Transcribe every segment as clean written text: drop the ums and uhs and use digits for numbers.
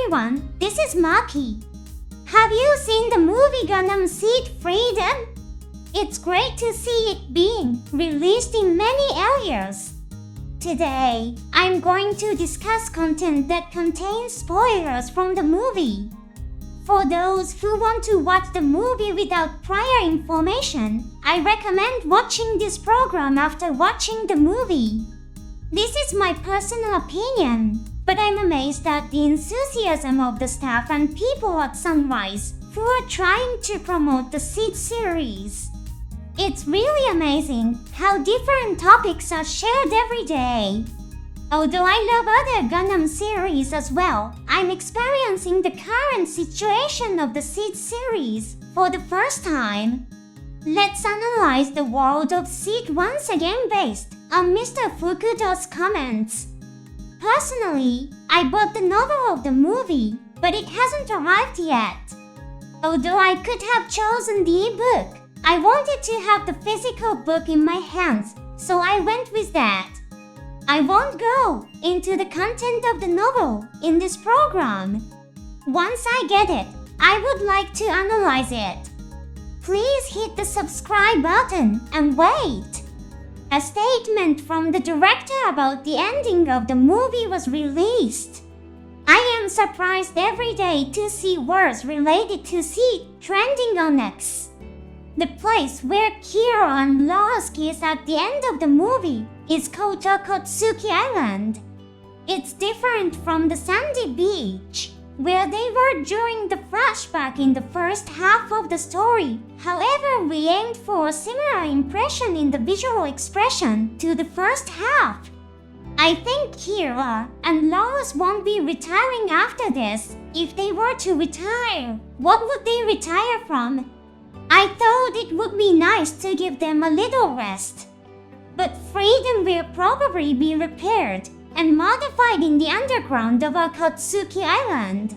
everyone, this is Maki. Have you seen the movie Gundam Seed Freedom? It's great to see it being released in many areas. Today, I'm going to discuss content that contains spoilers from the movie. For those who want to watch the movie without prior information, I recommend watching this program after watching the movie. This is my personal opinion, but I'm amazed at the enthusiasm of the staff and people at Sunrise who are trying to promote the Seed series. It's really amazing how different topics are shared every day. Although I love other Gundam series as well, I'm experiencing the current situation of the Seed series for the first time. Let's analyze the world of Seed once again based on Mr. Fukuda's comments. Personally, I bought the novel of the movie, but it hasn't arrived yet. Although I could have chosen the ebook, I wanted to have the physical book in my hands, so I went with that. I won't go into the content of the novel in this program. Once I get it, I would like to analyze it. Please hit the subscribe button and wait. A statement from the director about the ending of the movie was released. I am surprised every day to see words related to Seed trending on X. The place where Kira and Lars kiss at the end of the movie is called Takotsuki Island. It's different from the sandy beach, where they were during the flashback in the first half of the story. However, we aimed for a similar impression in the visual expression to the first half. I think Kira and Lars won't be retiring after this. If they were to retire, what would they retire from? I thought it would be nice to give them a little rest. But Freedom will probably be repaired and modified in the underground of Akatsuki Island.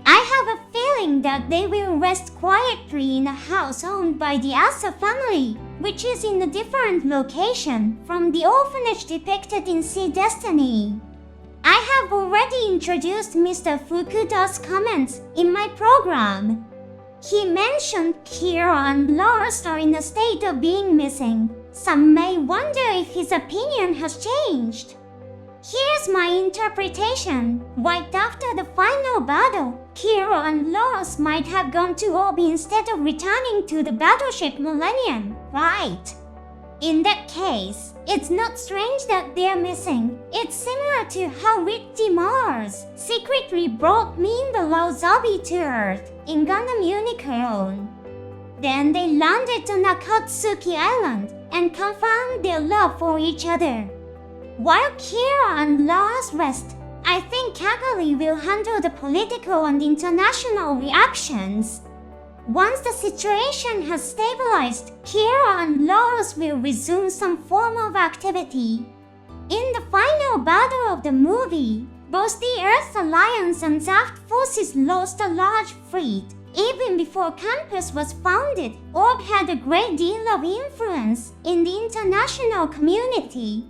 I have a feeling that they will rest quietly in a house owned by the Asa family, which is in a different location from the orphanage depicted in Sea Destiny. I have already introduced Mr. Fukuda's comments in my program. He mentioned Kira and Lars are in a state of being missing. Some may wonder if his opinion has changed. Here's my interpretation. Right after the final battle, Kira and Lars might have gone to Obi instead of returning to the battleship Millennium, right? In that case, it's not strange that they're missing. It's similar to how Richie Mars secretly brought Mean Below Zombie to Earth in Gundam Unicorn. Then they landed on Akatsuki Island and confirmed their love for each other. While Kira and Lars rest, I think Cagalli will handle the political and international reactions. Once the situation has stabilized, Kira and Lars will resume some form of activity. In the final battle of the movie, both the Earth Alliance and Zaft forces lost a large fleet. Even before Campus was founded, Orb had a great deal of influence in the international community.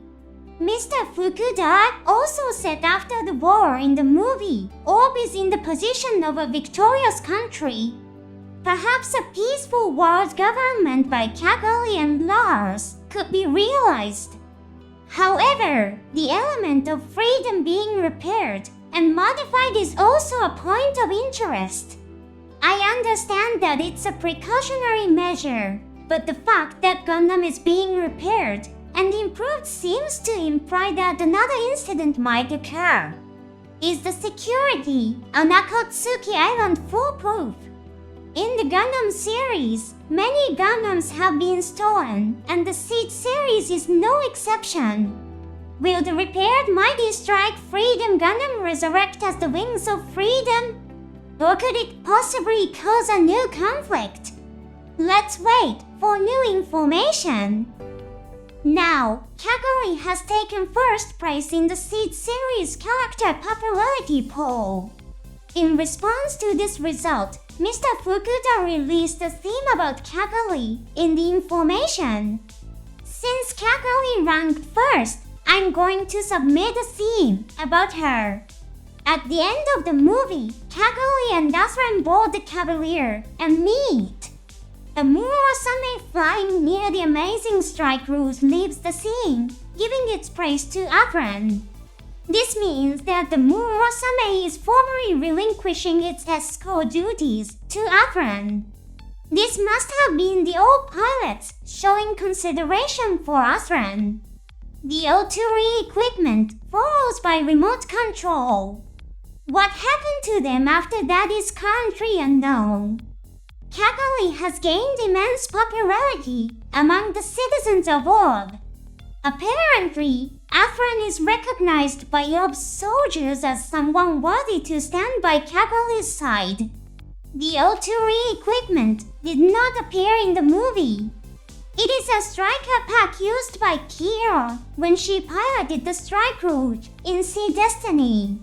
Mr. Fukuda also said after the war in the movie, Orb is in the position of a victorious country. Perhaps a peaceful world government by Cagalli and Lars could be realized. However, the element of freedom being repaired and modified is also a point of interest. I understand that it's a precautionary measure, but the fact that Gundam is being repaired and improved seems to imply that another incident might occur. Is the security on Akatsuki Island foolproof? In the Gundam series, many Gundams have been stolen, and the Seed series is no exception. Will the repaired Mighty Strike Freedom Gundam resurrect as the Wings of Freedom? Or could it possibly cause a new conflict? Let's wait for new information. Now, Cagalli has taken first place in the Seed series character popularity poll. In response to this result, Mr. Fukuda released a theme about Cagalli in the information. Since Cagalli ranked first, I'm going to submit a theme about her. At the end of the movie, Cagalli and Athrun board the Cavalier and meet. A Murasame flying near the amazing strike rules leaves the scene, giving its praise to Athrun. This means that the Murasame is formally relinquishing its escort duties to Athrun. This must have been the old pilots showing consideration for Athrun. The O2 equipment follows by remote control. What happened to them after that is currently unknown. Cagalli has gained immense popularity among the citizens of Orb. Apparently, Athrun is recognized by Orb's soldiers as someone worthy to stand by Cagalli's side. The O2 equipment did not appear in the movie. It is a striker pack used by Kira when she piloted the strike route in Sea Destiny.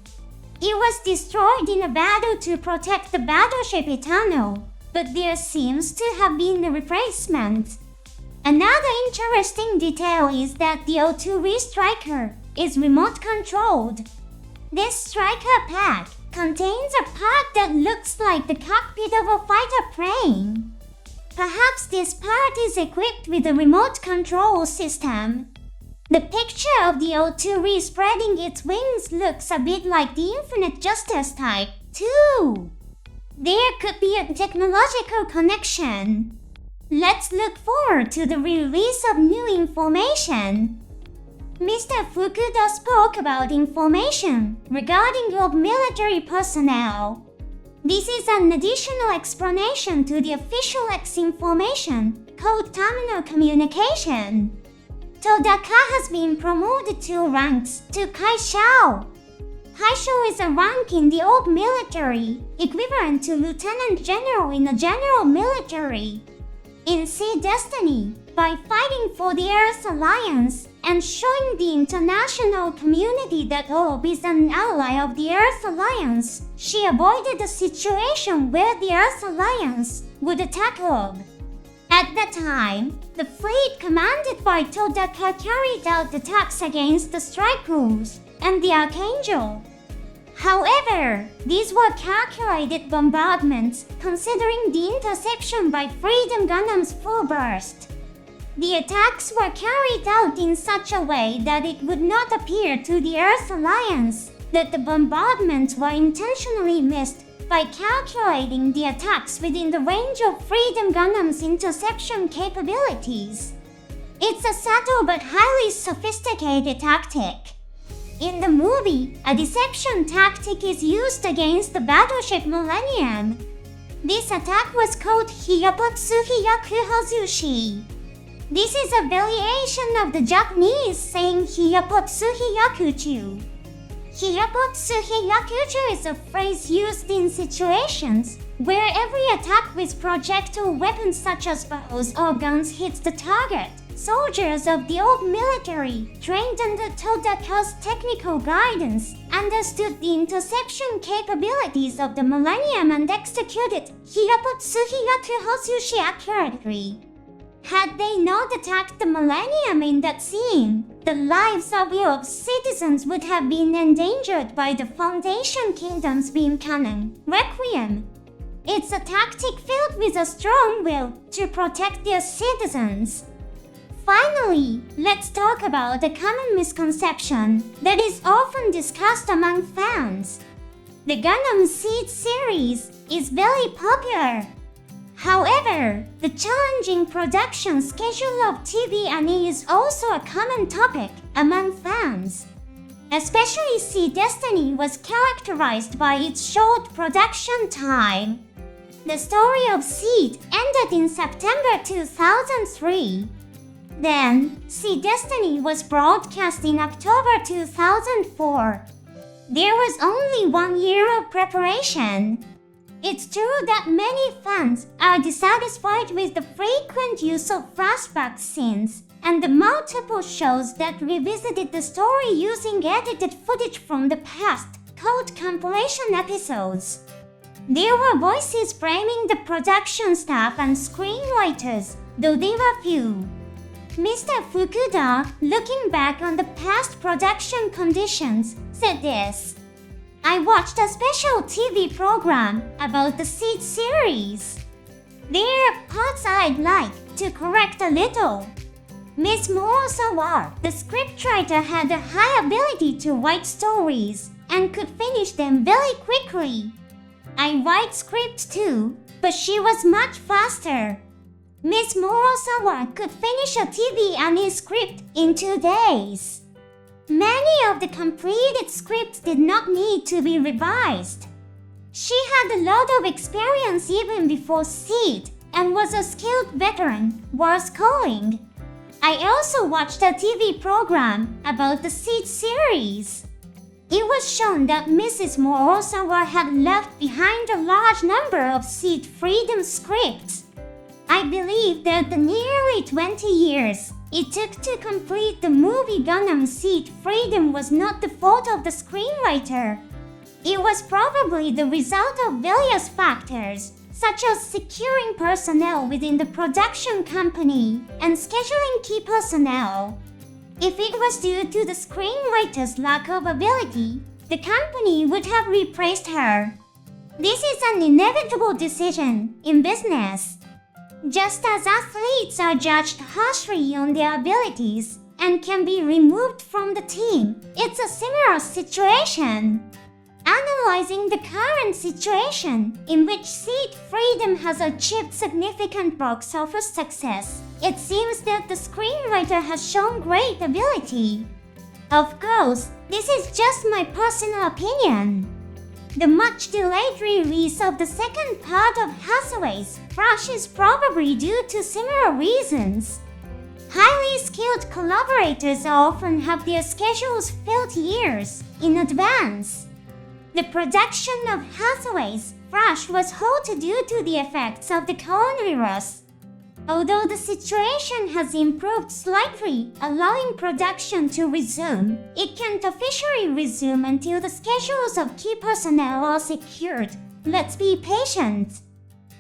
It was destroyed in a battle to protect the battleship Eternal, but there seems to have been a replacement. Another interesting detail is that the O2 striker is remote controlled. This striker pack contains a part that looks like the cockpit of a fighter plane. Perhaps this part is equipped with a remote control system. The picture of the O2 spreading its wings looks a bit like the Infinite Justice type, too. There could be a technological connection. Let's look forward to the release of new information. Mr. Fukuda spoke about information regarding your military personnel. This is an additional explanation to the official X information called terminal communication. Todaka has been promoted 2 ranks to Kaishao. Kaishao is a rank in the old military, equivalent to Lieutenant General in the general military. In Sea Destiny, by fighting for the Earth Alliance and showing the international community that Orb is an ally of the Earth Alliance, she avoided a situation where the Earth Alliance would attack Orb. At that time, the fleet commanded by Todaka carried out attacks against the strike rules and the Archangel. However, these were calculated bombardments considering the interception by Freedom Gundam's full burst. The attacks were carried out in such a way that it would not appear to the Earth Alliance that the bombardments were intentionally missed by calculating the attacks within the range of Freedom Gundam's interception capabilities. It's a subtle but highly sophisticated tactic. In the movie, a deception tactic is used against the battleship Millennium. This attack was called Hyapotsu Hyaku Hazushi. This is a variation of the Japanese saying Hyapotsu Hyakuchu. Hyapotsu Hyakuchu is a phrase used in situations where every attack with projectile weapons such as bows or guns hits the target. Soldiers of the old military, trained under Todaka's technical guidance, understood the interception capabilities of the Millennium and executed Hyapotsu Hyaku Hazushi accurately. Had they not attacked the Millennium in that scene, the lives of Europe's citizens would have been endangered by the Foundation Kingdom's beam cannon, Requiem. It's a tactic filled with a strong will to protect their citizens. Finally, let's talk about a common misconception that is often discussed among fans. The Gundam Seed series is very popular. However, the challenging production schedule of TV anime is also a common topic among fans. Especially Sea Destiny was characterized by its short production time. The story of Seed ended in September 2003. Then, Sea Destiny was broadcast in October 2004. There was only 1 year of preparation. It's true that many fans are dissatisfied with the frequent use of flashback scenes and the multiple shows that revisited the story using edited footage from the past, called compilation episodes. There were voices blaming the production staff and screenwriters, though they were few. Mr. Fukuda, looking back on the past production conditions, said this: I watched a special TV program about the Seed series. There are parts I'd like to correct a little. Miss Morosawa, the scriptwriter, had a high ability to write stories and could finish them very quickly. I write scripts too, but she was much faster. Miss Morosawa could finish a TV anime script in 2 days. Many of the completed scripts did not need to be revised. She had a lot of experience even before Seed and was a skilled veteran worth calling. I also watched a TV program about the Seed series. It was shown that Mrs. Morosawa had left behind a large number of Seed Freedom scripts. I believe that the nearly 20 years it took to complete the movie Gundam Seed Freedom was not the fault of the screenwriter. It was probably the result of various factors, such as securing personnel within the production company and scheduling key personnel. If it was due to the screenwriter's lack of ability, the company would have replaced her. This is an inevitable decision in business. Just as athletes are judged harshly on their abilities and can be removed from the team, it's a similar situation. Analyzing the current situation, in which Seed Freedom has achieved significant box office success, it seems that the screenwriter has shown great ability. Of course, this is just my personal opinion. The much-delayed release of the second part of Hathaway's Flash is probably due to similar reasons. Highly skilled collaborators often have their schedules filled years in advance. The production of Hathaway's Flash was halted due to the effects of the coronavirus. Although the situation has improved slightly, allowing production to resume, it can't officially resume until the schedules of key personnel are secured. Let's be patient.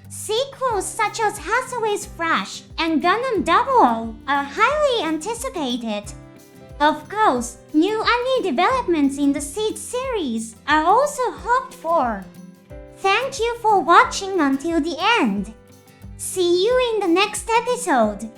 Sequels such as Hathaway's Flash and Gundam 00 are highly anticipated. Of course, new anime developments in the Seed series are also hoped for. Thank you for watching until the end. See you in the next episode.